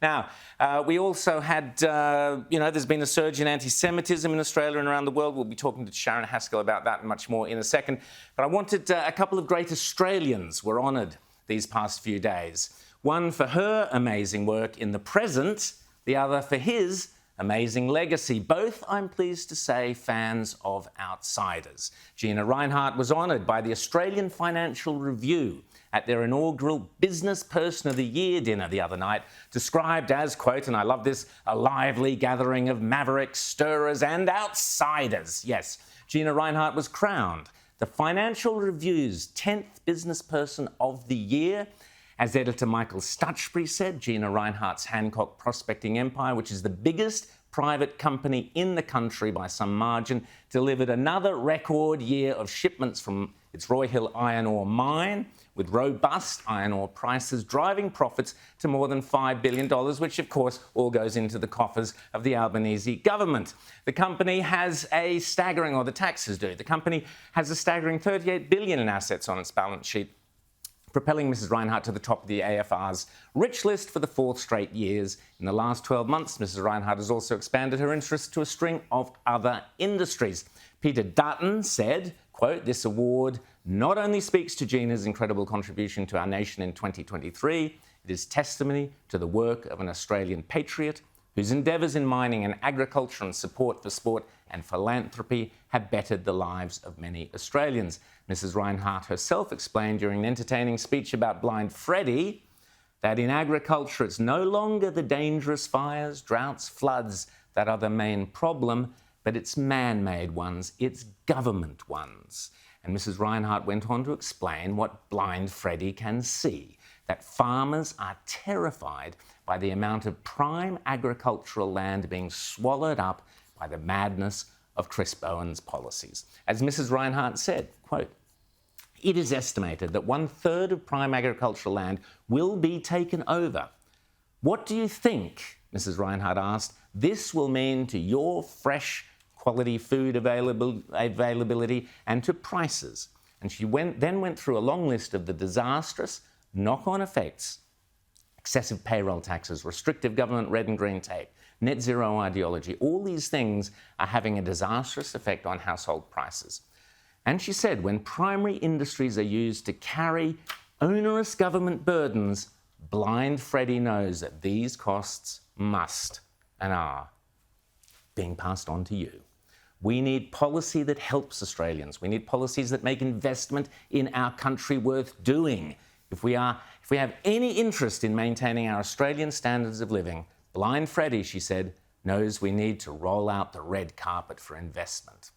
Now, we also had, there's been a surge in anti-Semitism in Australia and around the world. We'll be talking to Sharon Haskell about that and much more in a second. But I wanted a couple of great Australians were honoured these past few days. One for her amazing work in the present, the other for his amazing legacy. Both, I'm pleased to say, fans of Outsiders. Gina Rinehart was honoured by the Australian Financial Review at their inaugural Business Person of the Year dinner the other night, described as, quote, and I love this, a lively gathering of mavericks, stirrers and outsiders. Yes, Gina Rinehart was crowned the Financial Review's 10th Business Person of the Year. As editor Michael Stutchbury said, Gina Rinehart's Hancock Prospecting Empire, which is the biggest private company in the country by some margin, delivered another record year of shipments from its Roy Hill iron ore mine, with robust iron ore prices driving profits to more than $5 billion, which of course all goes into the coffers of the Albanese government. The company has a staggering, or the taxes do, the company has a staggering $38 billion in assets on its balance sheet, propelling Mrs Rinehart to the top of the AFR's rich list for the fourth straight years. In the last 12 months, Mrs Rinehart has also expanded her interest to a string of other industries. Peter Dutton said, quote, this award not only speaks to Gina's incredible contribution to our nation in 2023, it is testimony to the work of an Australian patriot whose endeavours in mining and agriculture and support for sport and philanthropy have bettered the lives of many Australians. Mrs Rinehart herself explained during an entertaining speech about Blind Freddie that in agriculture it's no longer the dangerous fires, droughts, floods that are the main problem, but it's man-made ones, it's government ones. And Mrs Rinehart went on to explain what Blind Freddie can see, that farmers are terrified by the amount of prime agricultural land being swallowed up by the madness of Chris Bowen's policies. As Mrs Rinehart said, quote, it is estimated that 1/3 of prime agricultural land will be taken over. What do you think, Mrs Rinehart asked, this will mean to your fresh quality food availability and to prices? And she then went through a long list of the disastrous knock-on effects: excessive payroll taxes, restrictive government red and green tape, net zero ideology. All these things are having a disastrous effect on household prices. And she said when primary industries are used to carry onerous government burdens, Blind Freddie knows that these costs must and are being passed on to you. We need policy that helps Australians. We need policies that make investment in our country worth doing. If we have any interest in maintaining our Australian standards of living, Blind Freddie, she said, knows we need to roll out the red carpet for investment.